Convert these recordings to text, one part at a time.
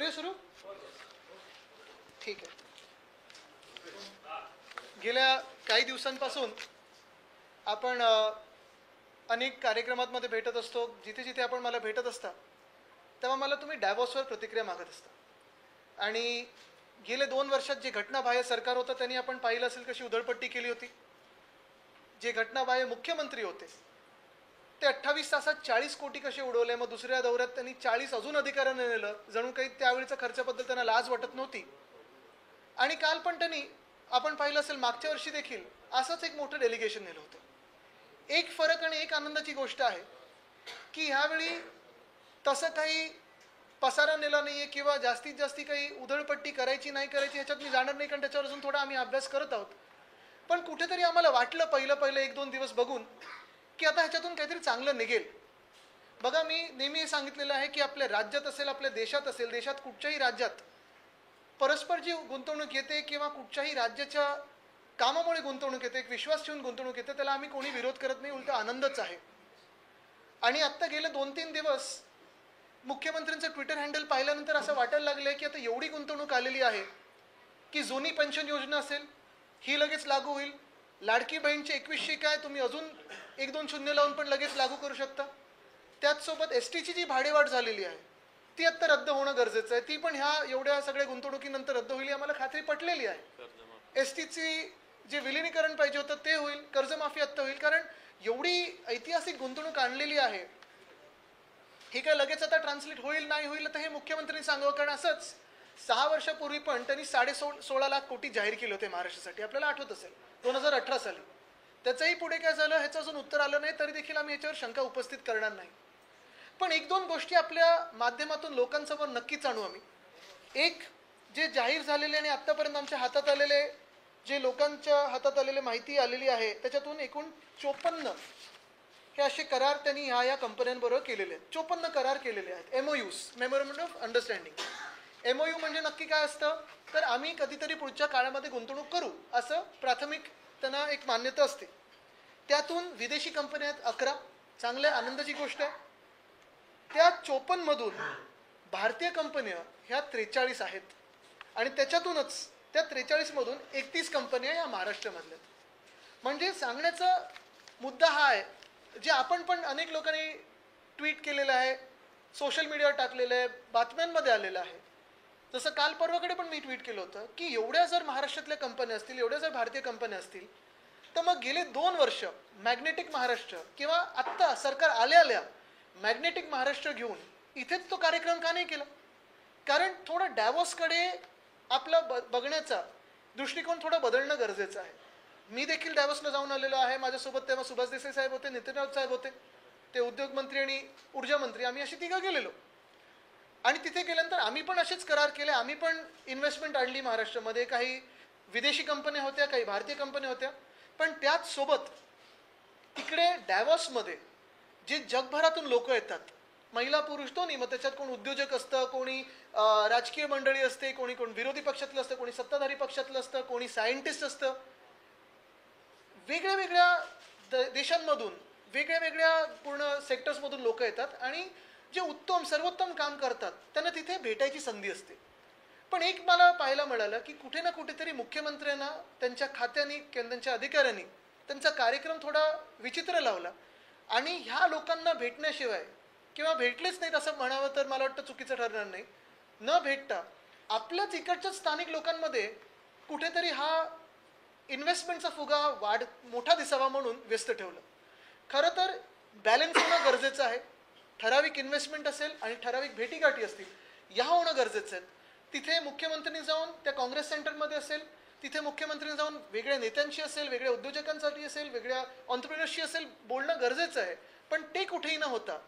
करूया सुरू? ठीक आहे. गेल्या काही दिवसांपासून आपण अनेक कार्यक्रमांमध्ये भेटत असतो. जिथे जिथे आपण मला भेटत असता तेव्हा मला तुम्ही डॅव्हॉसवर प्रतिक्रिया मागत असता. आणि गेले 2 वर्षात जे घटनाबाह्य सरकार होतं त्यांनी आपण पाहिलं असेल कशी उधळपट्टी केली होती. जे घटनाबाह्य मुख्यमंत्री होते ते 28 तासात 40 कोटी कसे उडवले. मग दुसऱ्या दौऱ्यात त्यांनी 40 अजून अधिकाऱ्यांना नेलं. जणू काही त्यावेळीच्या खर्चाबद्दल त्यांना लाज वाटत नव्हती. आणि काल पण त्यांनी आपण पाहिलं असेल मागच्या वर्षी देखील असंच एक मोठं डेलिगेशन नेलं होतं. एक फरक आणि एक आनंदाची गोष्ट आहे की ह्यावेळी तसं काही पसारा नेला नाही आहे किंवा जास्तीत जास्त काही उधळपट्टी करायची नाही करायची ह्याच्यात मी जाणार नाही, कारण त्याच्यावर अजून थोडा आम्ही अभ्यास करत आहोत. पण कुठेतरी आम्हाला वाटलं पहिलं 1-2 दिवस बघून की आता ह्याच्यातून काहीतरी चांगलं निघेल. बघा, मी नेहमी हे सांगितलेलं आहे की आपल्या राज्यात असेल, आपल्या देशात असेल, देशात कुठच्याही राज्यात परस्पर जी गुंतवणूक येते किंवा कुठच्याही राज्याच्या कामामुळे गुंतवणूक येते, एक विश्वास ठेवून गुंतवणूक येते, त्याला आम्ही कोणी विरोध करत नाही, उलट आनंदच आहे. आणि आत्ता गेले 2-3 दिवस मुख्यमंत्र्यांचं ट्विटर हँडल पाहिल्यानंतर असं वाटायला लागलं की आता एवढी गुंतवणूक आलेली आहे की जुनी पेन्शन योजना असेल ही लगेच लागू होईल. लाडकी बहीणचे 2100 काय तुम्ही अजून 1-2 शून्य लावून पण लगेच लागू करू शकता. त्याचसोबत STची जी भाडेवाढ झालेली आहे ती आत्ता रद्द होणं गरजेचं आहे. ती पण ह्या एवढ्या सगळ्या गुंतवणुकीनंतर रद्द होईल, आम्हाला खात्री पटलेली आहे. STची जे विलिनीकरण पाहिजे होतं ते होईल, कर्जमाफी आत्ता होईल, कारण एवढी ऐतिहासिक गुंतवणूक आणलेली आहे. हे काय लगेच आता ट्रान्सलेट होईल नाही होईल तर हे मुख्यमंत्र्यांनी सांगावं, कारण असंच 6 वर्षापूर्वी पण त्यांनी 16.5 लाख कोटी जाहीर केले होते महाराष्ट्रासाठी, आपल्याला आठवत असेल 2018 साली. त्याचंही पुढे काय झालं ह्याचं अजून उत्तर आलं नाही, तरी देखील आम्ही याच्यावर शंका उपस्थित करणार नाही. पण 1-2 गोष्टी आपल्या माध्यमातून लोकांसमोर नक्कीच आणू आम्ही. एक, जे जाहीर झालेले आणि आत्तापर्यंत आमच्या हातात आलेले, जे लोकांच्या हातात आलेले माहिती आलेली आहे त्याच्यातून एकूण 54 हे असे करार त्यांनी ह्या कंपन्यांबरोबर केलेले आहेत. 54 करार केलेले आहेत. MOUs, memorandum of understanding. MOU म्हणजे नक्की काय असतं, तर आम्ही कधीतरी पुढच्या काळामध्ये गुंतवणूक करू असं प्राथमिक त्यांना एक मान्यता असते. त्यातून विदेशी कंपन्या आहेत 11, चांगल्या आनंदाची गोष्ट आहे. त्या 54 मधून भारतीय कंपन्या ह्या 43 आहेत आणि त्याच्यातूनच त्या 43 मधून 31 कंपन्या या महाराष्ट्रामधल्या. म्हणजे सांगण्याचा मुद्दा हा आहे, जे आपण पण अनेक लोकांनी ट्विट केलेलं आहे, सोशल मीडियावर टाकलेलं आहे, बातम्यांमध्ये आलेलं आहे. जसं काल परवाकडे पण मी ट्विट केलं होतं की एवढ्या जर महाराष्ट्रातल्या कंपन्या असतील, एवढ्या जर भारतीय कंपन्या असतील, तर मग गेले 2 वर्ष मॅग्नेटिक महाराष्ट्र किंवा आत्ता सरकार आल्या मॅग्नेटिक महाराष्ट्र घेऊन इथेच तो कार्यक्रम का नाही केला? कारण थोडं डॅव्हॉसकडे आपला बघण्याचा दृष्टिकोन थोडा बदलणं गरजेचं आहे. मी देखील डॅव्हॉसला जाऊन आलेलो आहे. माझ्यासोबत तेव्हा सुभाष देसाई साहेब होते, नितीन राऊत साहेब होते, ते उद्योग मंत्री आणि ऊर्जा मंत्री, आम्ही अशी 3 गेलेलो. आणि तिथे गेल्यानंतर आम्ही पण असेच करार केले. आम्ही पण इन्व्हेस्टमेंट आणली महाराष्ट्रामध्ये. काही विदेशी कंपन्या होत्या, काही भारतीय कंपन्या होत्या. पण त्याच सोबत तिकडे डॅव्हॉसमध्ये जे जगभरातून लोक येतात, महिला पुरुष दोन्ही, मग त्याच्यात कोण उद्योजक असतं, कोणी राजकीय मंडळी असते, कोणी विरोधी पक्षातलं असतं, कोणी सत्ताधारी पक्षातलं असतं, कोणी सायंटिस्ट असतं. वेगळ्या वेगळ्या देशांमधून वेगळ्या पूर्ण सेक्टर्समधून लोक येतात आणि जे उत्तम सर्वोत्तम काम करतात त्यांना तिथे भेटायची संधी असते. पण एक मला पाहायला मिळालं की कुठे ना कुठेतरी मुख्यमंत्र्यांना त्यांच्या खात्याने किंवा त्यांच्या अधिकाऱ्यांनी त्यांचा कार्यक्रम थोडा विचित्र लावला आणि ह्या लोकांना भेटण्याशिवाय किंवा भेटलेच नाहीत असं म्हणावं तर मला वाटतं चुकीचं ठरणार नाही, न भेटता आपल्याच इकडच्या स्थानिक लोकांमध्ये कुठेतरी हा इन्व्हेस्टमेंटचा फुगा मोठा दिसावा म्हणून व्यस्त ठेवलं. खरं तर बॅलन्स होणं गरजेचं आहे. ठराविक इन्व्हेस्टमेंट असेल आणि ठराविक भेटीगाठी असतील, ह्या होणं गरजेचं आहे. तिथे मुख्यमंत्र्यांनी जाऊन त्या काँग्रेस सेंटरमध्ये असेल, तिथे मुख्यमंत्र्यांनी जाऊन वेगळ्या नेत्यांशी असेल, वेगळ्या उद्योजकांसाठी असेल, वेगळ्या ऑन्ट्रप्रिनर्सशी असेल बोलणं गरजेचं आहे. पण ते कुठेही न होता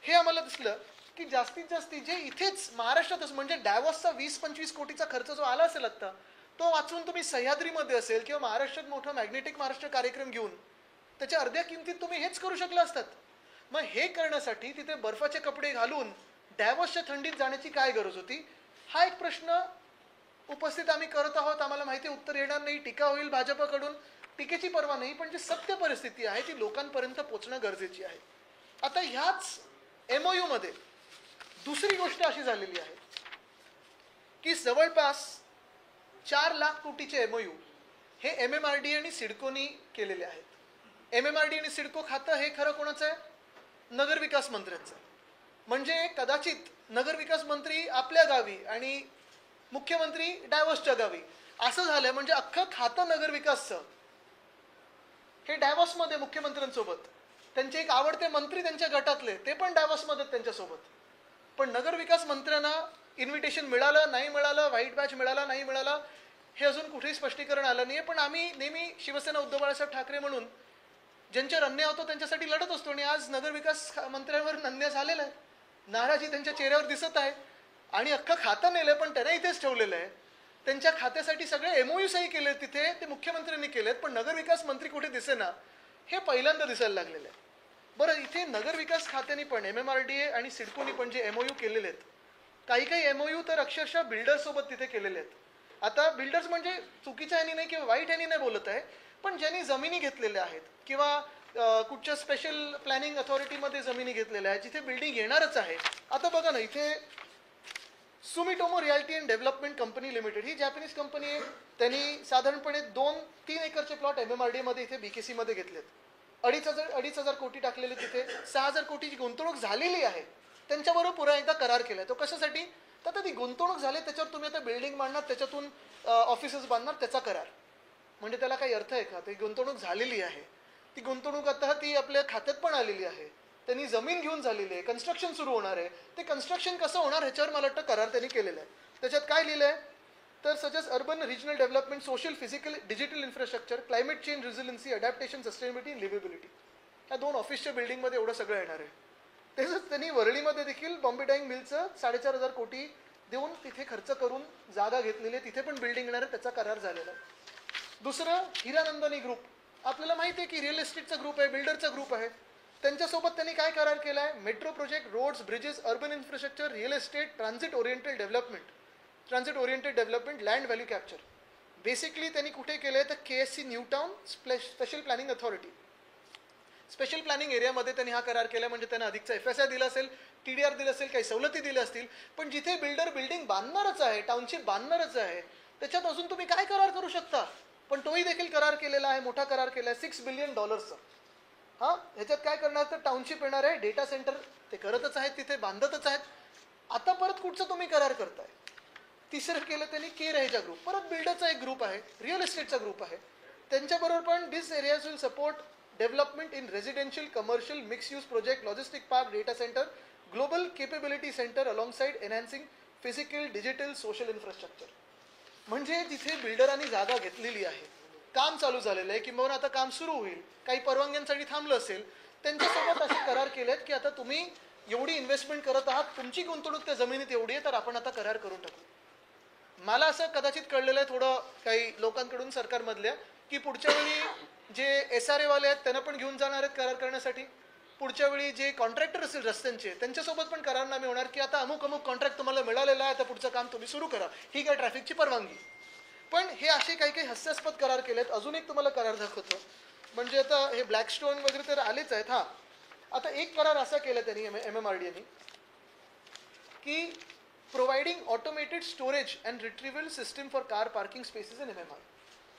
हे आम्हाला दिसलं की जास्तीत जास्त जे इथेच महाराष्ट्रातच म्हणजे डॅव्हॉसचा 20-25 कोटीचा खर्च जो आला असेल आत्ता, तो वाचून तुम्ही सह्याद्रीमध्ये असेल किंवा महाराष्ट्रात मोठा मॅग्नेटिक महाराष्ट्र कार्यक्रम घेऊन त्याच्या अर्ध्या किमतीत तुम्ही हेच करू शकला असतात. मग हे करण्यासाठी तिथे बर्फाचे कपडे घालून डॅव्हॉसच्या थंडीत जाण्याची काय गरज होती? हा एक प्रश्न उपस्थित आम्ही करत आहोत. आम्हाला माहिती उत्तर येणार नाही, टीका होईल भाजपकडून, टीकेची पर्वा नाही, पण जी सत्य परिस्थिती आहे ती लोकांपर्यंत पोहोचणं गरजेची आहे. आता ह्याच MOU मध्ये दुसरी गोष्ट अशी झालेली आहे की जवळपास 4 लाख कोटीचे MOU हे MMRDA आणि सिडकोनी केलेले आहेत. MMRDA आणि सिडको खातं हे खरं कोणाचं आहे? नगरविकास मंत्र्यांचं. म्हणजे कदाचित नगरविकास मंत्री आपल्या गावी आणि मुख्यमंत्री डॅव्हॉसच्या गावी असं झालं. म्हणजे अख्खं खातं नगरविकासचं हे डॅव्हॉसमध्ये मुख्यमंत्र्यांसोबत, त्यांचे एक आवडते मंत्री त्यांच्या गटातले ते पण डॅव्हॉसमध्ये त्यांच्यासोबत. पण नगरविकास मंत्र्यांना इन्व्हिटेशन मिळालं नाही मिळालं, व्हाईट बॅच मिळाला नाही मिळाला, हे अजून कुठेही स्पष्टीकरण आलं नाही. पण आम्ही नेहमी शिवसेना उद्धव बाळासाहेब ठाकरे म्हणून ज्यांच्यावर अन्याय होतो त्यांच्यासाठी लढत असतो. आणि आज नगरविकास मंत्र्यांवर अन्याय झालेला आहे, नाराजी त्यांच्या चेहऱ्यावर दिसत आहे. आणि अख्खं खातं नेलं पण त्यांना इथेच ठेवलेलं आहे. त्यांच्या खात्यासाठी सगळे MOU सही केले तिथे, ते मुख्यमंत्र्यांनी केलेत, पण नगरविकास मंत्री कुठे दिसेना, हे पहिल्यांदा दिसायला लागलेलं आहे. बरं, इथे नगरविकास खात्याने पण MMRDA आणि सिडकोनी पण जे MOU केलेले आहेत, काही MOU तर अक्षरशः बिल्डर्ससोबत तिथे केलेले आहेत. आता बिल्डर्स म्हणजे चुकीच्या ह्यानी नाही किंवा वाईट ह्यानी नाही बोलत आहे, पण ज्यांनी जमिनी घेतलेल्या आहेत किंवा कुठच्या स्पेशल प्लॅनिंग अथॉरिटीमध्ये जमिनी घेतलेल्या आहेत जिथे बिल्डिंग येणारच आहे. आता बघा ना, इथे Sumitomo realty and development company limited ही जॅपनीज कंपनी आहे. त्यांनी साधारणपणे 2-3 एकरचे प्लॉट MMRDA मध्ये इथे BKC मध्ये घेतलेत. 2,500 कोटी टाकलेले तिथे, 6,000 कोटीची गुंतवणूक झालेली आहे. त्यांच्याबरोबर पुन्हा एकदा करार केलाय. तो कशासाठी? तर ती गुंतवणूक झाली, त्याच्यावर तुम्ही आता बिल्डिंग बांधणार, त्याच्यातून ऑफिसेस बांधणार, त्याचा करार. म्हणजे त्याला काही अर्थ आहे का? ती गुंतवणूक झालेली आहे, ती गुंतवणूक आता ती आपल्या खात्यात पण आलेली आहे, त्यांनी जमीन घेऊन झालेली आहे, कन्स्ट्रक्शन सुरू होणार आहे. ते कन्स्ट्रक्शन कसं होणार ह्याच्यावर मला वाटतं करार त्यांनी केलेला आहे. त्याच्यात काय लिहिलं आहे तर suggest urban regional development, social physical digital infrastructure, climate change resiliency, adaptation, sustainability, liveability. ह्या 2 ऑफिसच्या बिल्डिंगमध्ये एवढं सगळं येणार आहे. तसंच त्यांनी वरळीमध्ये देखील बॉम्बे डाईंग मिलचं 4,500 कोटी देऊन तिथे खर्च करून जागा घेतलेली आहे, तिथे पण बिल्डिंग येणार आहे, त्याचा करार झालेला आहे. दुसरं हिरानंदानी ग्रुप, आपल्याला माहिती आहे की रिअल एस्टेटचा ग्रुप आहे, बिल्डरचा ग्रुप आहे. त्यांच्यासोबत त्यांनी काय करार केला आहे? Metro project, roads, bridges, urban infrastructure, real estate, transit oriented development, land value capture. Basically त्यांनी कुठे केलं आहे तर KSC new town special planning authority, special planning एरियामध्ये त्यांनी हा करार केला. म्हणजे त्यांना अधिकचा FSI दिला असेल, TDR दिलं असेल, काही सवलती दिल्या असतील. पण जिथे बिल्डर बिल्डिंग बांधणारच आहे, टाउनशिप बांधणारच आहे, त्याच्यात अजून तुम्ही काय करार करू शकता? पण तोही देखील करार केलेला आहे, मोठा करार केला आहे $6 बिलियन. हां, ह्याच्यात काय करणार तर टाउनशिप येणार आहे, डेटा सेंटर ते करतच आहेत, तिथे बांधतच आहेत. आता परत कुठचं तुम्ही करार करताय? तिसरं केलं त्यांनी के रहेजा ग्रुप, परत बिल्डरचा एक ग्रुप आहे, रिअल एस्टेटचा ग्रुप आहे. त्यांच्याबरोबर पण this areas will support development in residential, commercial, mix use project, logistic park, data centre, global capability centre alongside enhancing physical, digital, social infrastructure. म्हणजे जिथे बिल्डरांनी जागा घेतलेली आहे, काम चालू झालेलं आहे किंवा आता काम सुरू होईल, काही परवानग्यांसाठी थांबलं असेल, त्यांच्यासोबत असे करार केलेत की आता तुम्ही एवढी इन्व्हेस्टमेंट करत आहात, तुमची गुंतवणूक त्या जमिनीत एवढी आहे, तर आपण आता करार करून टाकू. मला असं कदाचित कळलेलं आहे थोडं काही लोकांकडून सरकारमधल्या, की पुढच्या वेळी जे SRA वाले आहेत त्यांना पण घेऊन जाणार आहेत करार करण्यासाठी. पुढच्या वेळी जे कॉन्ट्रॅक्टर असेल रस्त्यांचे त्यांच्यासोबत पण करारनामे होणार की आता अमुक कॉन्ट्रॅक्ट तुम्हाला मिळालेला आहे, आता पुढचं काम तुम्ही सुरू करा, ही काय ट्रॅफिकची परवानगी. पण हे असे काही हास्यास्पद करार केलेत. अजून एक तुम्हाला करार दाखवतो. म्हणजे आता हे ब्लॅकस्टोन वगैरे तर आलेच आहेत. हां, आता एक करार असा केला त्यांनी MMRDAने की providing automated storage and retrieval system for car parking spaces in MMR.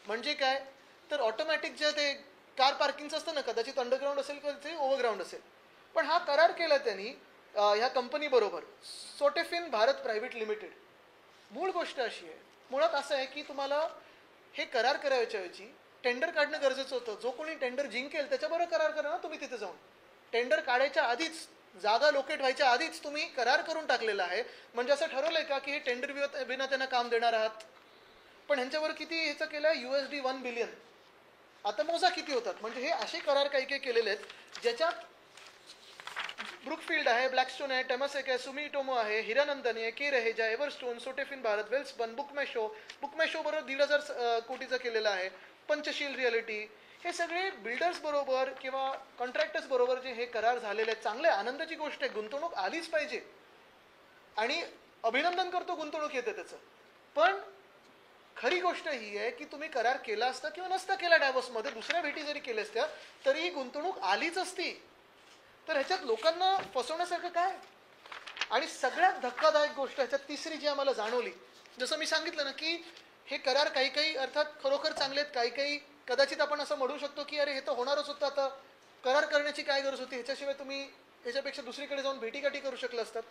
म्हणजे काय तर ऑटोमॅटिक जे ते कार पार्किंगचं असतं ना, कदाचित अंडरग्राऊंड असेल किंवा ते ओव्हरग्राऊंड असेल. पण हा करार केला त्यांनी ह्या कंपनीबरोबर, सोटेफिन भारत प्रायव्हेट लिमिटेड. मूळ गोष्ट अशी आहे, मुळात असं आहे की तुम्हाला हे करार करायच्या ऐवजी टेंडर काढणं गरजेचं होतं. जो कोणी टेंडर जिंकेल त्याच्याबरोबर करार करा ना तुम्ही तिथे जाऊन. टेंडर काढायच्या आधीच, जागा लोकेट व्हायच्या आधीच तुम्ही करार करून टाकलेला आहे. म्हणजे असं ठरवलंय का की हे टेंडर विना त्यांना काम देणार आहात. पण ह्यांच्यावर किती ह्याचं केलं आहे? USD 1 billion. आता मोजा किती होतात. म्हणजे हे असे करार काही केलेले आहेत ज्याच्यात ब्रुकफिल्ड आहे, ब्लॅकस्टोन आहे, टेमासेक आहे, सुमिटोमो आहे, हिरानंदानी आहे, के रहेजा, एव्हरस्टोन, सोटेफिन भारत, वेल्सबन, बुकमॅशो बरोबर 1,500 कोटीचा केलेला आहे, पंचशील रिअलिटी. हे सगळे बिल्डर्स बरोबर किंवा कॉन्ट्रॅक्टर्स बरोबर जे हे करार झालेले आहेत, चांगले आनंदाची गोष्ट आहे. गुंतवणूक आलीच पाहिजे आणि अभिनंदन करतो गुंतवणूक येते त्याचं. पण खरी गोष्ट ही आहे की तुम्ही करार केला असता किंवा नसता केला डॅव्होसमध्ये, दुसऱ्या भेटी जरी केल्या असत्या तरी ही गुंतवणूक आलीच असती. तर ह्याच्यात लोकांना फसवण्यासारखं काय? आणि सगळ्यात धक्कादायक गोष्ट ह्याच्यात तिसरी जी आम्हाला जाणवली जसं मी सांगितलं ना की हे करार काही काही अर्थात खरोखर चांगले आहेत, काही काही कदाचित आपण असं म्हणू शकतो की अरे हे तर होणारच होतं, आता करार करण्याची काय गरज होती, ह्याच्याशिवाय तुम्ही ह्याच्यापेक्षा दुसरीकडे जाऊन भेटीगाठी करू शकलं असतात.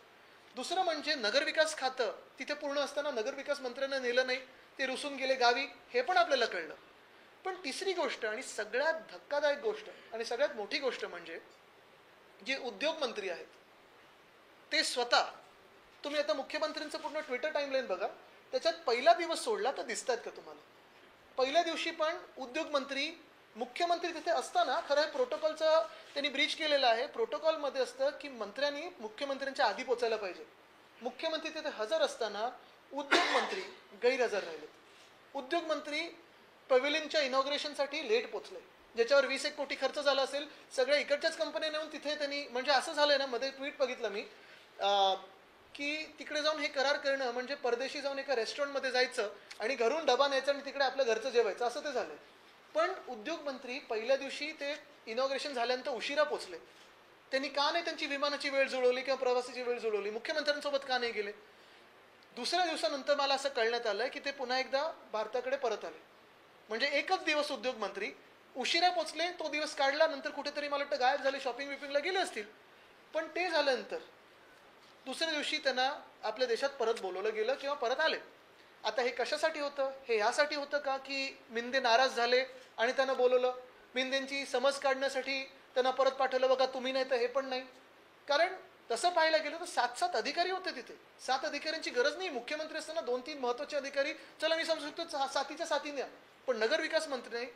दुसरं म्हणजे नगरविकास खातं तिथे पूर्ण असताना नगरविकास मंत्र्यांना नेलं नाही, ते रुसून गेले गावी, हे पण आपल्याला कळलं. पण तिसरी गोष्ट आणि सगळ्यात धक्कादायक गोष्ट आणि सगळ्यात मोठी गोष्ट म्हणजे जे उद्योग मंत्री आहेत ते स्वतः, तुम्ही आता मुख्यमंत्र्यांचं पूर्ण ट्विटर टाइमलाईन बघा, त्याच्यात पहिला दिवस सोडला तर दिसतात का तुम्हाला? पहिल्या दिवशी पण उद्योग मंत्री, मुख्यमंत्री तिथे असताना, खरं आहे प्रोटोकॉलचं त्यांनी ब्रीच केलेलं आहे. प्रोटोकॉलमध्ये असतं की मंत्र्यांनी मुख्यमंत्र्यांच्या आधी पोचायला पाहिजे. मुख्यमंत्री तिथे हजर असताना उद्योग मंत्री गैरहजर राहिले. उद्योग मंत्री पवेलियनच्या इनॉग्रेशनसाठी लेट पोचले, ज्याच्यावर 20-1 कोटी खर्च झाला असेल. सगळ्या इकडच्याच कंपन्या नेऊन तिथे त्यांनी, म्हणजे असं झालंय ना, मध्ये ट्विट बघितलं मी की तिकडे जाऊन हे करार करणं म्हणजे परदेशी जाऊन एका रेस्टॉरंटमध्ये जायचं आणि घरून डबा न्यायचा आणि तिकडे आपलं घरचं जेवायचं, असं ते झालंय. पण उद्योग मंत्री पहिल्या दिवशी ते इनॉग्रेशन झाल्यानंतर उशिरा पोचले. त्यांनी का नाही त्यांची विमानाची वेळ जुळवली किंवा प्रवासाची वेळ जुळवली, मुख्यमंत्र्यांसोबत का नाही गेले? दुसऱ्या दिवसानंतर मला असं कळण्यात आलं की ते पुन्हा एकदा भारताकडे परत आले. म्हणजे एकच दिवस उद्योग मंत्री उशिरा पोचले, तो दिवस काढला, नंतर कुठेतरी मला वाटतं गायब झाले, शॉपिंग विपिंगला गेले असतील. पण ते झाल्यानंतर दुसऱ्या दिवशी त्यांना आपल्या देशात परत बोलवलं गेलं किंवा परत आले. आता हे कशासाठी होतं? हे यासाठी होतं का की मिंदे नाराज झाले आणि त्यांना बोलवलं? मिंदेंची समज काढण्यासाठी त्यांना परत पाठवलं, बघा तुम्ही नाही तर हे पण नाही? कारण तसं पाहायला गेलं तर 7 अधिकारी होते तिथे. 7 अधिकाऱ्यांची गरज नाही. मुख्यमंत्री असताना 2-3 महत्वाचे अधिकारी, चला मी समजू शकतो 7च्या 7 द्या, पण नगरविकास मंत्री नाही.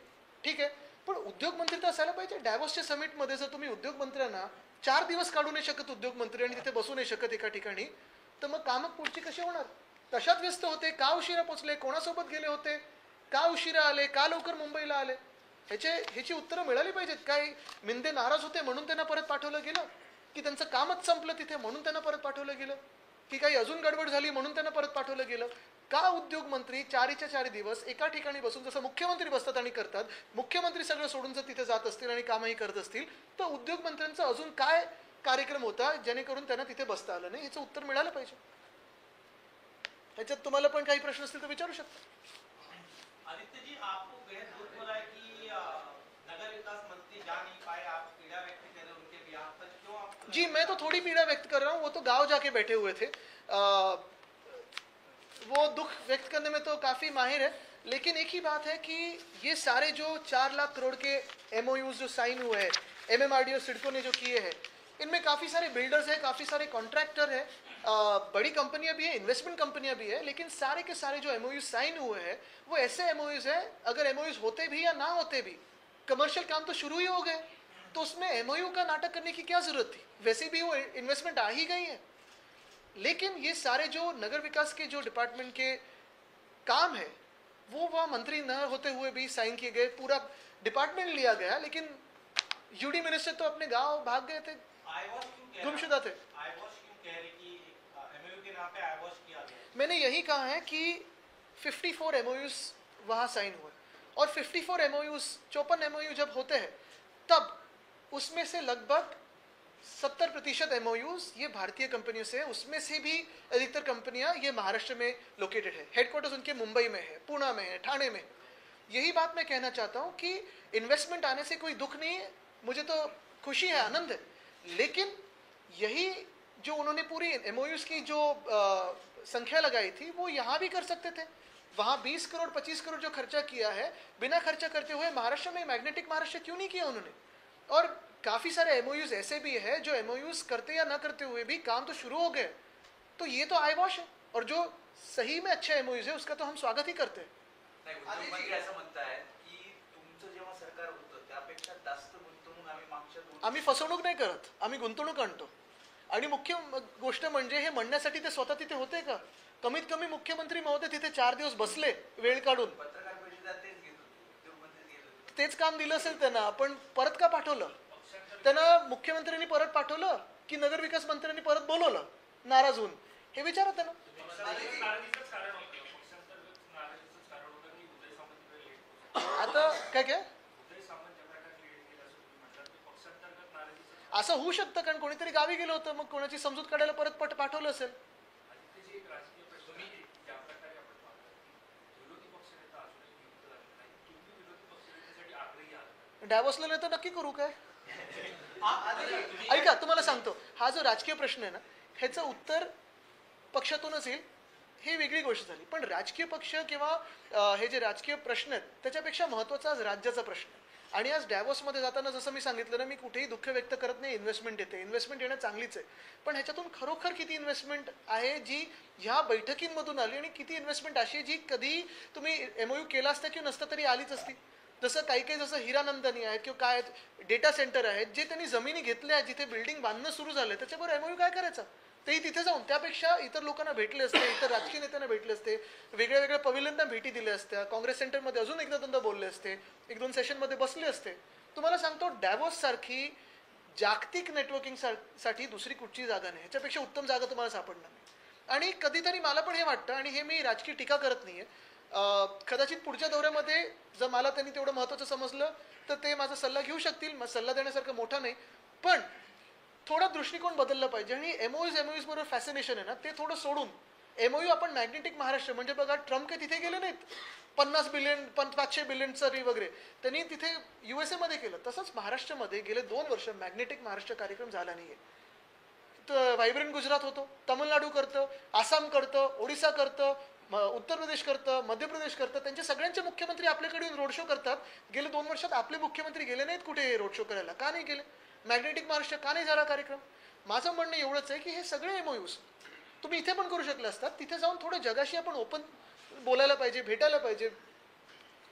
ठीक आहे, पण उद्योग मंत्री तर असायला पाहिजे. डॅव्होसच्या समिटमध्ये जर तुम्ही उद्योग मंत्र्यांना 4 दिवस काढू नाही शकत उद्योग मंत्री आणि तिथे बसू नाही शकत एका ठिकाणी, तर मग कामं पुढची कशी होणार? तशात व्यस्त होते. का उशिरा पोचले? कोणासोबत गेले होते? का उशिरा आले? का लवकर मुंबईला आले? ह्याची उत्तरं मिळाली पाहिजेत. काय मिंदे नाराज होते म्हणून त्यांना परत पाठवलं गेलं, की त्यांचं कामच संपलं तिथे म्हणून त्यांना परत पाठवलं गेलं, की काही अजून गडबड झाली म्हणून त्यांना परत पाठवलं गेलं? का उद्योग मंत्री 4च्या 4 दिवस एका ठिकाणी बसून, जसं मुख्यमंत्री बसतात आणि करतात, मुख्यमंत्री सगळं सोडून जर तिथे जात असतील आणि कामही करत असतील, तर उद्योग मंत्र्यांचा अजून काय कार्यक्रम होता जेणेकरून त्यांना तिथे बसता आलं नाही? ह्याचं उत्तर मिळालं पाहिजे. ह्याच्यात तुम्हाला पण काही प्रश्न असतील तर विचारू शकता. आदित्यजी, आपको बेहद दुख हो रहा है कि नगर विकास मंत्री जा नहीं पाए, आप पीड़ा व्यक्त कर रहे हैं उनके बिहार पर, क्यों आप? जी, मैं तो थोड़ी पीड़ा व्यक्त कर रहा हूँ, वो तो गांव जाके बैठे हुए थे. वो दुख व्यक्त करने में तो काफ़ी माहिर है, लेकिन एक ही बात है कि ये सारे जो 4 लाख करोड़ के MOUs जो साइन हुए हैं, MMRDA और सिडको ने जो किए हैं, इनमें काफ़ी सारे बिल्डर्स हैं, काफ़ी सारे कॉन्ट्रैक्टर हैं, बड़ी कंपनियां भी हैं, इन्वेस्टमेंट कंपनियां भी हैं, लेकिन सारे के सारे जो MOUs साइन हुए हैं वो ऐसे MOUs हैं, अगर MOUs होते भी या ना होते भी कमर्शियल काम तो शुरू ही हो गए, तो उसमें MOU का नाटक करने की क्या ज़रूरत थी? वैसे भी वो इन्वेस्टमेंट आ ही गई है. लेकिन ये सारे जो नगर विकास के जो डिपार्टमेंट के काम है वो वह मंत्री न होते हुए भी साइन किए गए, पूरा डिपार्टमेंट लिया गया, लेकिन यूडी मिनिस्टर तो अपने गांव भाग गए थे, गुमशुदा थे. मैंने यही कहा है कि 54 MOUs वहाँ साइन हुए, और 54 MOUs 54 MOU जब होते हैं तब उसमें से लगभग 70% MOUs ये भारतीय कंपनियों से है. उसमें से भी अधिकतर कंपनियां ये महाराष्ट्र में लोकेटेड है, हेडक्वार्टर्स उनके मुंबई में है, पुणे में है, ठाणे में. यही बात मैं कहना चाहता हूँ कि इन्वेस्टमेंट आने से कोई दुख नहीं है, मुझे तो खुशी है, आनंद है. लेकिन यही जो उन्होंने पूरी MOUs की जो संख्या लगाई थी वो यहाँ भी कर सकते थे. वहाँ 20 करोड़ 25 करोड़ जो खर्चा किया है, बिना खर्चा करते हुए महाराष्ट्र में मैग्नेटिक महाराष्ट्र क्यों नहीं किया उन्होंने? और काफ़ी सारे MOUs ऐसे भी है जो MOUs करते या ना करते हुए भी काम तो शुरू हो गए. तो ये तो आई वॉश है, और जो सही में अच्छे MOUs है उसका तो हम स्वागत ही करते हैं. असं म्हणता है की तुमचं जेव्हा सरकार होतं त्यापेक्षा जास्त गुंतवणूक आम्ही मागच्या 2 आम्ही फसवणूक नाही करत, आम्ही गुंतवणूक आणतो. आणि मुख्य गोष्ट म्हणजे हे म्हणण्यासाठी ते स्वतः तिथे होते का? कमीत कमी मुख्यमंत्री महोदय तिथे 4 दिवस बसले वेळ काढून, पत्रकार परिषदात तेच घेत होते, उद्योग मंत्री गेले होते. तेच काम दिलं असेल त्यांना, पण परत का पाठवलं त्यांना? मुख्यमंत्र्यांनी परत पाठवलं की नगर विकास मंत्र्यांनी परत बोलवलं नाराज होऊन? हे विचारा त्यांना. आता काय काय असं होऊ शकतं, कारण कोणीतरी गावी गेलं होतं, मग कोणाची समजूत काढायला परत पाठवलं असेल. डॅव्हॉसला नाही तर नक्की करू काय? तुम्ही ऐका, तुम्हाला सांगतो, हा जो राजकीय प्रश्न आहे ना, ह्याचं उत्तर पक्षातूनच येईल, ही वेगळी गोष्ट झाली. पण राजकीय पक्ष किंवा हे जे राजकीय प्रश्न आहेत त्याच्यापेक्षा महत्त्वाचा आज राज्याचा प्रश्न आहे. आणि आज डॅव्हॉसमध्ये जाताना जसं मी सांगितलं ना, मी कुठेही दुःख व्यक्त करत नाही. इन्व्हेस्टमेंट येते, इन्व्हेस्टमेंट येणं चांगलीच आहे, पण ह्याच्यातून खरोखर किती इन्व्हेस्टमेंट आहे जी ह्या बैठकींमधून आली, आणि किती इन्व्हेस्टमेंट अशी आहे जी कधी तुम्ही MOU केला असता किंवा नसतं तरी आलीच असती. जसं काही काही जसं हिरानंदानी आहेत किंवा काय डेटा सेंटर आहेत जे त्यांनी जमिनी घेतल्या, जिथे बिल्डिंग बांधणं सुरू झालं, त्याच्याबरोबर MOU काय करायचं? तेही तिथे जाऊन त्यापेक्षा इतर लोकांना भेटले असते, इतर राजकीय नेत्यांना भेटले असते, वेगळ्या वेगळ्या पविलियनना भेटी दिल्या असत्या, काँग्रेस सेंटरमध्ये अजून एकदा दोनदा बोलले असते, एक दोन सेशनमध्ये बसले असते. तुम्हाला सांगतो, डॅव्हॉस सारखी जागतिक नेटवर्किंग साठी दुसरी कुठची जागा नाही, ह्याच्यापेक्षा उत्तम जागा तुम्हाला सापडणार नाही. आणि कधीतरी मला पण हे वाटतं, आणि हे मी राजकीय टीका करत नाहीये, कदाचित पुढच्या दौऱ्यामध्ये जर मला त्यांनी तेवढं महत्त्वाचं समजलं तर ते माझा सल्ला घेऊ शकतील. माझा सल्ला देण्यासारखं मोठा नाही, पण थोडा दृष्टिकोन बदलला पाहिजे. आणि MOUs बरोबर फॅसिनेशन आहे ना, ते थोडं सोडून MOU आपण मॅग्नेटिक महाराष्ट्र, म्हणजे बघा, ट्रम्प काही तिथे गेले नाहीत 50 बिलियन 500 बिलियनचं वगैरे, त्यांनी तिथे USA मध्ये केलं. तसंच महाराष्ट्रामध्ये गेले 2 वर्ष मॅग्नेटिक महाराष्ट्र कार्यक्रम झाला नाहीये. तर व्हायब्रंट गुजरात होतो, तामिळनाडू करतं, आसाम करतं, ओडिसा करतं, उत्तर प्रदेश करतं, मध्य प्रदेश करतं. त्यांचे सगळ्यांचे मुख्यमंत्री आपल्याकडे येऊन रोड शो करतात. गेले 2 वर्षात आपले मुख्यमंत्री गेले नाहीत कुठे रोड शो करायला. का नाही गेले? मॅग्नेटिक महाराष्ट्र का नाही झाला कार्यक्रम? माझं म्हणणं एवढंच आहे की हे सगळे MOUs तुम्ही इथे पण करू शकले असतात. तिथे जाऊन थोडं जगाशी आपण ओपन बोलायला पाहिजे, भेटायला पाहिजे,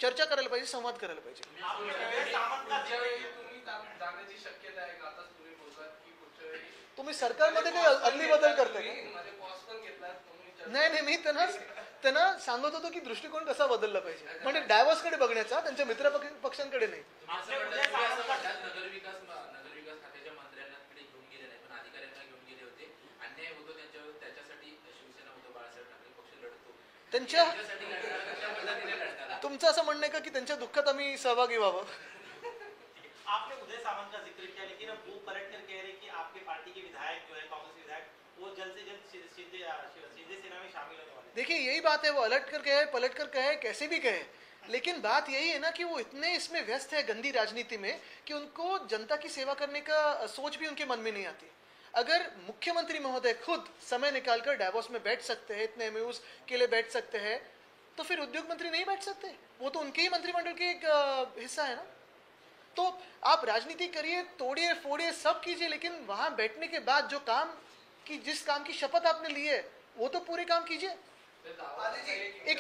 चर्चा करायला पाहिजे, संवाद करायला पाहिजे. जाण्याची शक्यता आहे का? आता तुम्ही बोलतात की पुढच्या वेळी तुम्ही सरकारमध्ये काही अदली बदल करताय का? मध्ये पॉज पण घेतलात तुम्ही. नाही, मी त्यांना सांगत होतो की दृष्टिकोन कसा बदलला पाहिजे, म्हणजे डॅव्हॉसकडे बघण्याचा, त्यांच्या मित्र पक्षांकडे नाही. नगरविकास खात्याच्या मंत्र्यांना तिकडे घेऊन गेले नाही, पण अधिकाऱ्यांना घेऊन गेले होते. अन्याय होतो त्यांच्यावर, त्याच्यासाठी शिवसेना उद्धव बाळासाहेब ठाकरे पक्ष लढतो. तुमचं असं म्हणणं आहे का की त्यांच्या दुःखात आम्ही सहभागी व्हावं? आपने उदय सामंत का जिक्र किया, लेकिन अब वो पलट कर कह रहे कि आपके पार्टी के विधायक जो है, कांग्रेस विधायक, वो जल्द से जल्द शिंदे सेना में शामिल होने वाले हैं। देखिए, यही बात है, वो अलट कर कहे, पलट कर कहे, कैसे भी कहे, लेकिन बात यही है ना कि वो इतने इसमें व्यस्त है गंदी राजनीति में कि उनको जनता की सेवा करने का सोच भी उनके मन में नहीं आती. अगर मुख्यमंत्री महोदय खुद समय निकालकर डैवोस में बैठ सकते हैं, इतने MOUs के लिए बैठ सकते हैं, तो फिर उद्योग मंत्री नहीं बैठ सकते? वो तो उनके ही मंत्रिमंडल के एक हिस्सा है ना. तो आप राजनीति करिए, तोड़िए फोड़िए, सब कीजिए, लेकिन वहां बैठने के बाद जो काम की, जिस काम की शपथ आपने ली है, वो तो पूरे काम कीजिए. एक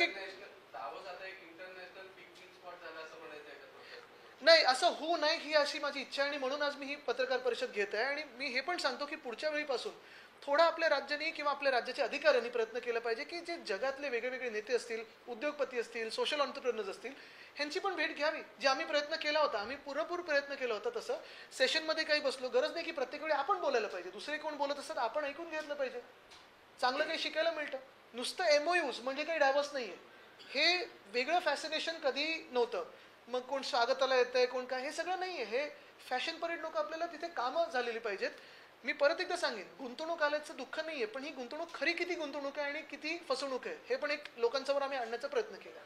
नाही, असं होऊ नये ही अशी माझी इच्छा आहे, आणि म्हणून आज मी ही पत्रकार परिषद घेत आहे. आणि मी हे पण सांगतो की पुढच्या वेळीपासून थोडा आपल्या राज्याने किंवा आपल्या राज्याच्या अधिकाऱ्यांनी प्रयत्न केला पाहिजे की जे जगातले वेगवेगळे नेते असतील, उद्योगपती असतील, सोशल एंटरप्रेनर्स असतील, ह्यांची पण भेट घ्यावी. जे आम्ही प्रयत्न केला होता, आम्ही पुरेपूर प्रयत्न केला होता, तसं सेशनमध्ये काही बसलो. गरज नाही की प्रत्येक वेळी आपण बोलायला पाहिजे, दुसरे कोण बोलत असतात आपण ऐकून घेतलं पाहिजे. चांगलं काही शिकायला मिळतं. नुसतं MOUs म्हणजे काही डायव्हर्स नाहीये. हे वेगळं फॅसिनेशन कधी नव्हतं. मग कोण स्वागताला येतंय, कोण काय, हे सगळं नाहीये. हे फॅशन परेड लोक आपल्याला तिथे कामं झालेली पाहिजेत. मी परत एकदा सांगेन, गुंतवणूक आल्याचं दुःख नाहीये, पण ही गुंतवणूक खरी किती गुंतवणूक आहे आणि किती फसवणूक आहे हे पण एक लोकांसमोर आम्ही आणण्याचा प्रयत्न केला.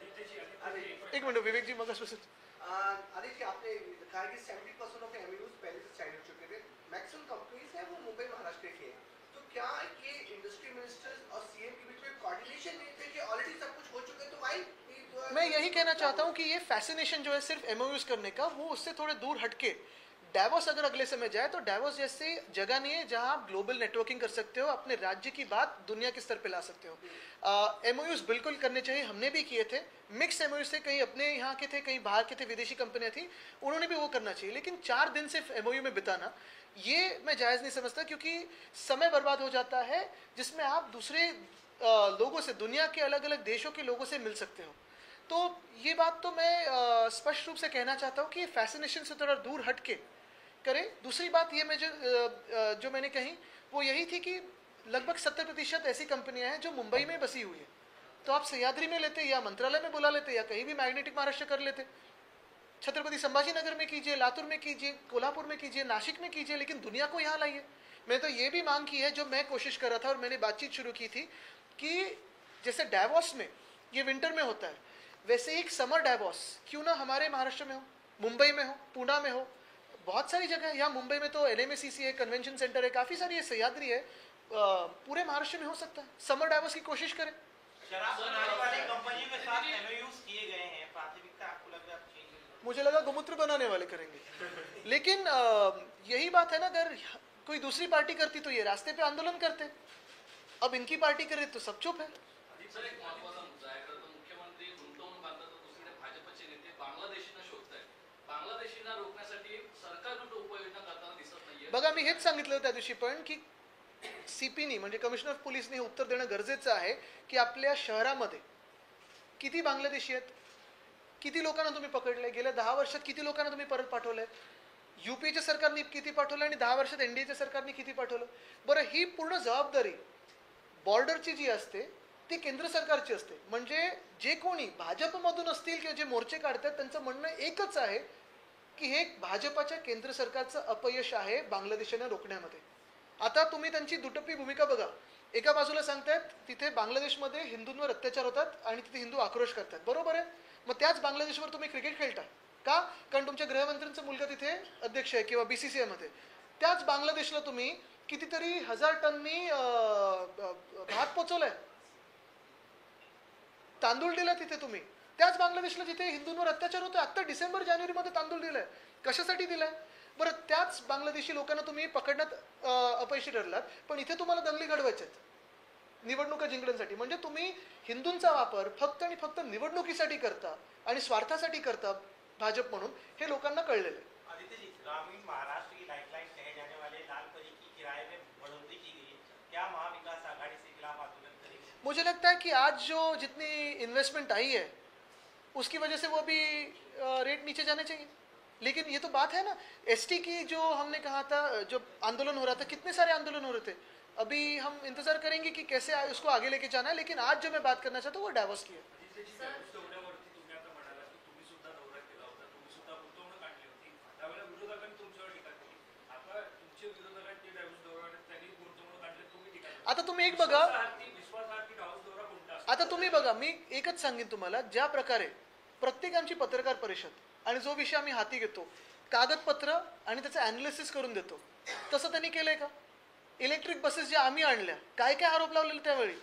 एक मिनिट विवेकजी, मग आदित्य, आपने कहा कि 70% ऑफ MOUs पहले से साइन हो चुके थे. मैक्सिमम कंपनीज है वो मुंबई महाराष्ट्र की है. तो क्या ये इंडस्ट्री मिनिस्टर्स और CM के बीच में कोऑर्डिनेशन नहीं थे कि ऑलरेडी सब कुछ हो चुका है, तो व्हाई? मैं यही कहना चाहता हूं कि ये फैसिनेशन जो है सिर्फ MOUs करने का, वो उससे थोड़े दूर हटके डैवोस अगर अगले समय जाए तो डैवोस जैसे जगह नहीं है जहां आप ग्लोबल नेटवर्किंग कर सकते हो, अपने राज्य की बात दुनिया के स्तर पे ला सकते हो. MOUs बिल्कुल करने चाहिए, हमने भी किए थे. मिक्स MOUs थे, कहीं अपने यहाँ के थे, कहीं बाहर के थे, विदेशी कंपनियां थी, उन्होंने भी वो करना चाहिए. लेकिन 4 दिन सिर्फ MOU में बिताना, ये मैं जायज़ नहीं समझता, क्योंकि समय बर्बाद हो जाता है जिसमें आप दूसरे लोगों से, दुनिया के अलग अलग देशों के लोगों से मिल सकते हो. तो ये बात तो मैं स्पष्ट रूप से कहना चाहता हूँ कि फैसिनेशन से थोड़ा दूर हट के करें. दूसरी बात ये मैं जो मैंने कही वो यही थी कि लगभग 70% ऐसी कंपनियां हैं जो मुंबई में बसी हुई है. तो आप सह्याद्री में लेते, या मंत्रालय में बुला लेते, या कहीं भी मैग्नेटिक महाराष्ट्र कर लेते. छत्रपति संभाजीनगर में कीजिए, लातूर में कीजिए, कोल्हापुर में कीजिए, नासिक में कीजिए, लेकिन दुनिया को यहाँ लाइए. मैं तो ये भी मांग की है, जो मैं कोशिश कर रहा था और मैंने बातचीत शुरू की थी, कि जैसे डैवोस में ये विंटर में होता है, वैसे एक समर डैवोस क्यों ना हमारे महाराष्ट्र में हो. मुंबई में हो, पुणे में हो, बहुत सारी जगह है। यहाँ मुंबई में तो LMACC है, कन्वेंशन सेंटर है, काफ़ी सारी है, सह्याद्री है, पूरे महाराष्ट्र में हो सकता है। समर डाइवर्स की कोशिश करें। शराब बनाने वाली कंपनियों के साथ MOUs किए गए हैं, प्राथमिकता आपको लग रहा है चेंज होगी? मुझे लगा गोमूत्र बनाने वाले करेंगे, लेकिन यही बात है ना, अगर कोई दूसरी पार्टी करती तो ये रास्ते पे आंदोलन करते, अब इनकी पार्टी करे तो सब चुप है। सर एक महत्वाचा मुद्दा आहे, खरं तर मुख्यमंत्री गुंतवणूक आणतात तर दुसरीकडे भाजपचे नेते बांगलादेशींना शोधतायत. बांगलादेशींना रोखण्यासाठी सरकार कुठे उपाययोजना करताना दिसत नाहीये. बघा, मी हेच सांगितलं त्या दिवशी पण की CPनी म्हणजे कमिशनर ऑफ पोलीसनी हे उत्तर देणं गरजेचं आहे की आपल्या शहरामध्ये किती बांगलादेशी आहेत, किती लोकांना तुम्ही पकडले, गेल्या 10 वर्षात किती लोकांना तुम्ही परत पाठवलंय, UPAच्या सरकारने किती पाठवलं आणि 10 वर्षात NDAच्या सरकारने किती पाठवलं. बरं, ही पूर्ण जबाबदारी बॉर्डरची जी असते ती केंद्र सरकारची असते. म्हणजे जे कोणी भाजपमधून असतील किंवा जे मोर्चे काढतात त्यांचं म्हणणं एकच आहे की हे भाजपाच्या केंद्र सरकारचं अपयश आहे बांगलादेशांना रोखण्यामध्ये. आता तुम्ही त्यांची दुटप्पी भूमिका बघा. एका बाजूला सांगतायत तिथे बांगलादेशमध्ये हिंदूंवर अत्याचार होतात आणि तिथे हिंदू आक्रोश करतात, बरोबर आहे. मग त्याच बांगलादेशवर तुम्ही क्रिकेट खेळता का? कारण तुमच्या गृहमंत्र्यांचा मुलगा तिथे अध्यक्ष आहे किंवा BCCI मध्ये. त्याच बांगलादेशला तुम्ही कितीतरी 1000 टननी भात पोचवलाय, तांदूळ दिला तिथे तुम्ही. त्याच बांगलादेशला जिथे हिंदूंवर अत्याचार होतो, आता डिसेंबर जानेवारीमध्ये तांदूळ दिलाय. कशासाठी दिलाय? बरं, त्याच बांगलादेशी लोकांना तुम्ही पकडण्यात अपयशी ठरलात, पण इथे तुम्हाला दंगली घडवायच्यात निवडणुका जिंकण्यासाठी. म्हणजे तुम्ही हिंदूंचा वापर फक्त आणि फक्त निवडणुकीसाठी करता आणि स्वार्थासाठी करता भाजप म्हणून, हे लोकांना कळलेलं आहे. आदित्य जी, ग्रामीण महाराष्ट्र की लाइफलाइन कहे जाने वाले लाल परी की किराए में बढ़ोतरी की गई है, क्या महाविकास आघाड़ी से खिलाफ आंदोलन करेंगे? मुझे लगता है कि आज जो जितनी इन्वेस्टमेंट आई है उसकी वजह से वो भी रेट नीचे जाने चाहिए. लेकिन ये तो बात है ना, ST की जो हमने कहा था, जो आंदोलन हो रहा था, कितने सारे आंदोलन हो रहे थे. अभी हम इंतजार करेंगे कि कैसे उसको आगे लेके जाना है. लेकिन आज जो मैं बात करना चाहता हूँ वो डायवर्स की है. दौऱ्यावरती तुम्ही आता म्हणालात की तुम्ही सुद्धा दौरा केला होता, तुम्ही सुद्धा गुंतवणूक आणली होती, त्यावेळेला विरोधकांनी तुमच्यावर टीका केली. आता तुमचे विरोधकांनी डायव्हर्स दौरा आणि त्यांनी गुंतवणूक आणली, तुम्ही टीका केली. आता तुम्ही एक बघा, विश्वासार्थी डायव्हर्स दौरा कोणता असतो? आता तुम्ही बघा, मी एकच सांगेन तुम्हाला, ज्या प्रकारे प्रत्येकांची पत्रकार परिषद आणि जो विषय आम्ही हाती घेतो, कागदपत्र आणि त्याचं ॲनालिसिस करून देतो, तसं त्यांनी केलंय का? इलेक्ट्रिक बसेस ज्या आम्ही आणल्या, काय काय आरोप लावलेले त्यावेळी,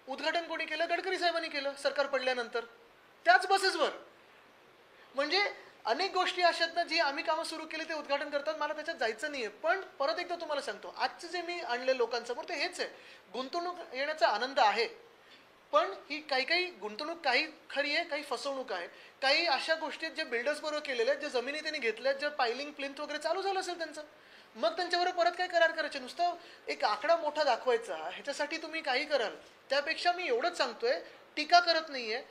उद्घाटन कोणी केलं? गडकरी साहेबांनी केलं सरकार पडल्यानंतर, त्याच बसेसवर. म्हणजे अनेक गोष्टी अशा आहेत ना, जी आम्ही कामं सुरू केली ते उद्घाटन करतात. मला त्याच्यात जायचं नाहीये, पण परत एकदा तुम्हाला सांगतो, आजचे जे मी आणले लोकांसमोर ते हेच आहे. गुंतवणूक येण्याचा आनंद आहे, पण ही काही गुंतवणूक काही खरी आहे, काही फसवणूक आहे. काही अशा गोष्टी आहेत जे बिल्डर्स बरोबर केलेल्या आहेत, ज्या जमिनी त्यांनी घेतल्यात, ज्या पायलिंग प्लिंथ वगैरे चालू झालं असेल त्यांचं, मग त्यांच्याबरोबर परत काय करार करायचे? नुसतं एक आकडा मोठा दाखवायचा, ह्याच्यासाठी तुम्ही काही कराल. त्यापेक्षा मी एवढंच सांगतोय, टीका करत नाहीये,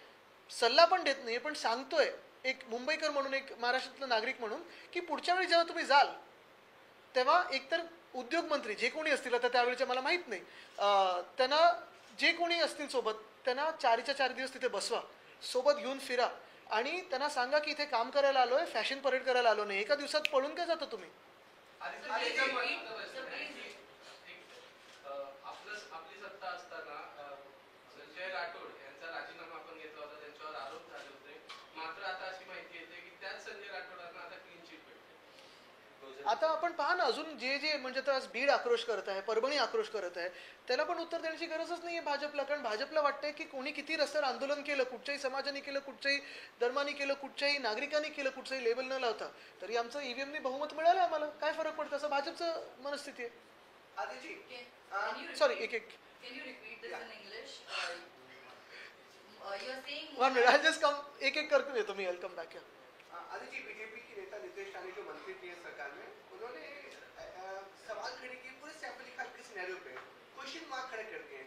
सल्ला पण देत नाहीये, पण सांगतोय एक मुंबईकर म्हणून, एक महाराष्ट्रातला नागरिक म्हणून, की पुढच्या वेळी जेव्हा तुम्ही जाल तेव्हा एकतर उद्योगमंत्री जे कोणी असतील, आता त्यावेळेचे मला माहीत नाही, त्यांना जे कोणी असतील सोबत, त्यांना 4च्या 4 दिवस तिथे बसवा, सोबत घेऊन फिरा आणि त्यांना सांगा की इथे काम करायला आलोय, फॅशन परेड करायला आलो नाही. एका दिवसात पळून काय जाता तुम्ही? आपली सत्ता असताना संजय राठोड यांचा राजीनामा आपण घेतला होता, त्यांच्यावर आरोप झाले होते. मात्र आता अशी माहिती येते की त्याच संजय राठोडांना आता क्लीन चिट भेटते. आता आपण पहा ना, अजून जे म्हणजे आता आज बीड आक्रोश करत आहे, परभणी आक्रोश करत आहे, त्याला पण उत्तर देण्याची गरजच नाही आहे भाजपला. कारण भाजपला वाटतंय की कोणी किती रस्त्यावर आंदोलन केलं, कुठच्याही समाजाने केलं, कुठच्याही धर्माने केलं, कुठच्याही नागरिकांनी केलं, कुठचंही लेबल न लावता, तरी आमचं EVMनी बहुमत मिळालं, आम्हाला काय फरक पडतं, असं भाजपचं मनस्थिती आहे. Sorry, Can you repeat this in English? You're saying. 1 minute, I'll just come, एक करके येतो मी. Welcome back. Aditya ji, BJP के नेता नीतीश राणे जो मंत्री थे सरकार में, उन्होंने सवाल खड़े किए पूरे सैफ अली खान के सिनेरियो पे, क्वेश्चन मार्क खड़े कर दिए.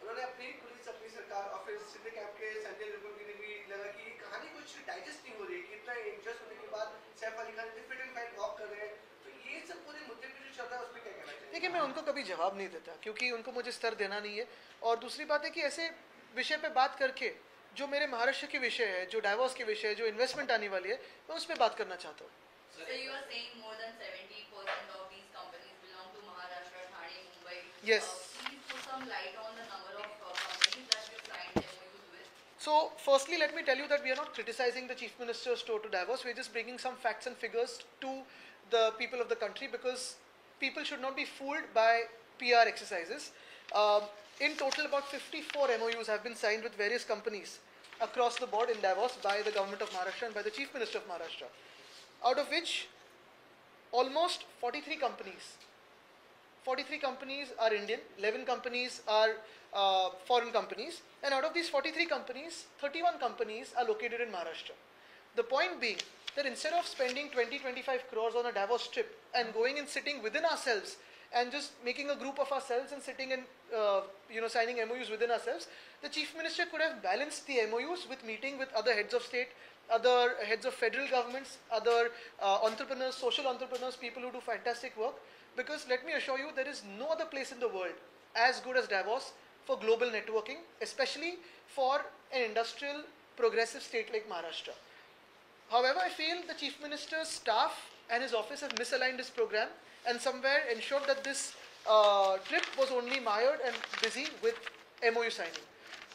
उन्होंने अपनी पुलिस, अपनी सरकार और फिर सिंधे कैंप के संजय निर्मल ने भी लगा कि कहानी कुछ डाइजेस्ट नहीं हो रही है कि इतना इंजस्ट होने के बाद Saif Ali Khan fit end fine walk कर रहे हैं. तो ये सब पूरे मुद्दे पे जो चल रहा है उस पर क्या कहना चाहिए? देखिए, मैं उनको कभी जवाब नहीं देता क्योंकि उनको मुझे स्तर देना नहीं है. और दूसरी बात है कि ऐसे विषय पे बात करके, जो मेरे महाराष्ट्र के विषय है, जो डाइवोर्स के विषय है, जो इन्वेस्टमेंट आने वाली है, मैं उस पर बात करना चाहता हूँ. So you are saying more than 70% of these companies belong to Maharashtra, Thane, Mumbai. Yes. Please put some light on the number of companies that you signed MOUs with. So, firstly, let me tell you that we are not criticizing the Chief Minister's tour to Davos. We're just bringing some facts and figures to the people of the country because people should not be fooled by PR exercises. In total, about 54 MOUs have been signed with various companies across the board in Davos by the government of Maharashtra and by the Chief Minister of Maharashtra, out of which almost 43 companies are Indian, 11 companies are foreign companies, and out of these 43 companies, 31 companies are located in Maharashtra. The point being that instead of spending 20-25 crores on a Davos trip and going and sitting within ourselves and just making a group of ourselves and sitting and signing MOUs within ourselves, the Chief Minister could have balanced the MOUs with meeting with other heads of state, other heads of federal governments, other entrepreneurs, social entrepreneurs, people who do fantastic work. Because let me assure you, there is no other place in the world as good as Davos for global networking, especially for an industrial, progressive state like Maharashtra. However, I feel the Chief Minister's staff and his office have misaligned his program and somewhere ensured that this trip was only mired and busy with MOU signing.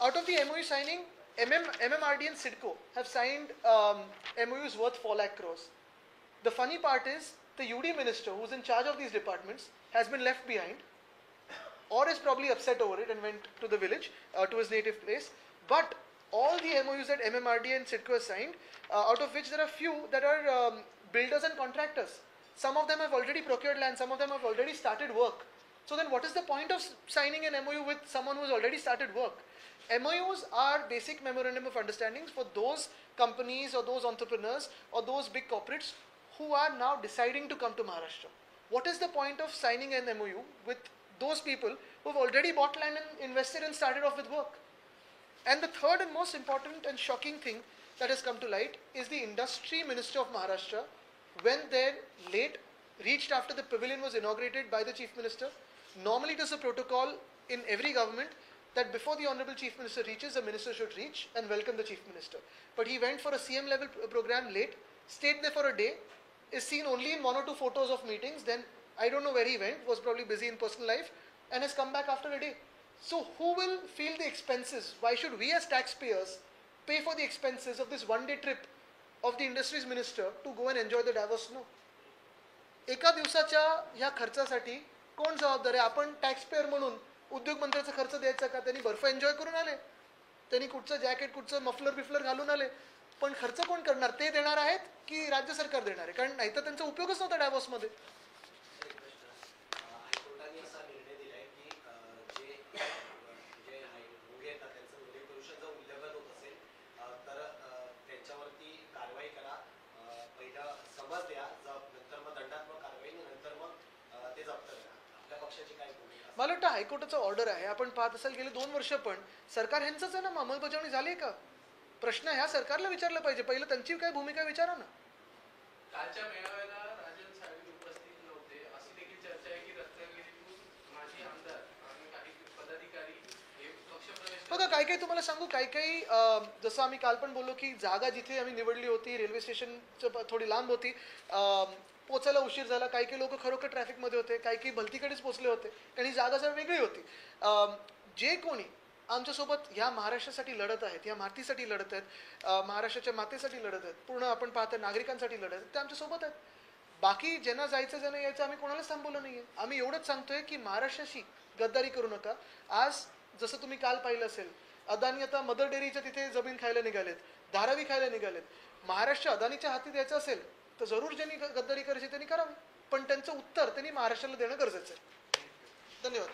Out of the MOU signing, MMRD and CIDCO have signed MOUs worth 4 lakh crores. The funny part is, the UD minister who's in charge of these departments has been left behind or is probably upset over it and went to the village, to his native place. But all the MOUs that MMRD and CIDCO have signed, out of which there are few that are builders and contractors. Some of them have already procured land, some of them have already started work. So then what is the point of signing an MOU with someone who has already started work? MOUs are basic memorandum of understandings for those companies or those entrepreneurs or those big corporates who are now deciding to come to Maharashtra. What is the point of signing an MOU with those people who have already bought land and invested and started off with work? And the third and most important and shocking thing that has come to light is the Industry Minister of Maharashtra, when their late reached after the pavilion was inaugurated by the Chief Minister. Normally it is a protocol in every government that before the Honorable Chief Minister reaches, the Minister should reach and welcome the Chief Minister. But he went for a CM level program late, stayed there for a day, is seen only in 1 or 2 photos of meetings, then I don't know where he went, was probably busy in personal life, and has come back after a day. So who will feel the expenses? Why should we as taxpayers pay for the expenses of this one-day trip of the Industries Minister to go and enjoy the Davos snow? एका दिवसाच्या ह्या खर्चासाठी कोण जबाबदार आहे? आपण टॅक्सपेयर म्हणून उद्योग मंत्र्याचा खर्च द्यायचा का? त्यांनी बर्फ एन्जॉय करून आले, त्यांनी कुठचं जॅकेट, कुठचं मफलर बिफलर घालून आले, पण खर्च कोण करणार? ते देणार आहेत की राज्य सरकार देणार आहे? कारण नाहीतर त्यांचा उपयोगच नव्हता डायव्हर्समध्ये. हायकोर्टाने असा निर्णय दिलाय की जे मुली येतात त्यांचं रेग्युलेशनचं उल्लंघन होत असेल तर त्यांच्यावरती कारवाई करा, पहिलं समज द्या, नंतर मग दंडात्मक कारवाई, नंतर मग ते जप्त करा. आपल्या पक्षाची काय भूमिका? मला वाटतं हायकोर्टाचा ऑर्डर आहे. आपण पाहत असाल गेले 2 वर्ष पण सरकार ह्यांचंच आहे ना, अंमलबजावणी झाली का? प्रश्न ह्या सरकारला विचारला पाहिजे. पहिलं त्यांची काय भूमिका विचारा ना. कालच्या मेळाव्याला राजन साळवी उपस्थित नव्हते, अशी देखील चर्चा आहे की रत्नागिरीतून माजी आमदार आणि काही पदाधिकारी हे पक्षप्रवेश. बघा, काही तुम्हाला सांगू, काही जसं आम्ही काल पण बोललो की जागा जिथे आम्ही निवडली होती रेल्वे स्टेशनचं थोडी लांब होती, पोचायला उशीर झाला, काही लोक खरोखर ट्रॅफिकमध्ये होते, काही भलतीकडेच पोचले होते, कारण ही जागा जरा वेगळी होती. जे कोणी आमच्यासोबत ह्या महाराष्ट्रासाठी लढत आहेत, ह्या मातीसाठी लढत आहेत, महाराष्ट्राच्या मातेसाठी लढत आहेत, पूर्ण आपण पाहतो नागरिकांसाठी लढत आहेत, ते आमच्यासोबत आहेत. बाकी ज्यांना जायचं ज्यांना यायचं आम्ही कोणालाच थांबवलं नाहीये. आम्ही एवढंच सांगतोय की महाराष्ट्राशी गद्दारी करू नका. आज जसं तुम्ही काल पाहिलं असेल, अदानी आता मदर डेअरीच्या तिथे जमीन खायला निघालेत, धारावी खायला निघालेत. महाराष्ट्र अदानीच्या हाती द्यायचं असेल तर जरूर ज्यांनी गद्दारी करायची त्यांनी करावी, पण त्यांचं उत्तर त्यांनी महाराष्ट्राला देणं गरजेचं आहे. धन्यवाद.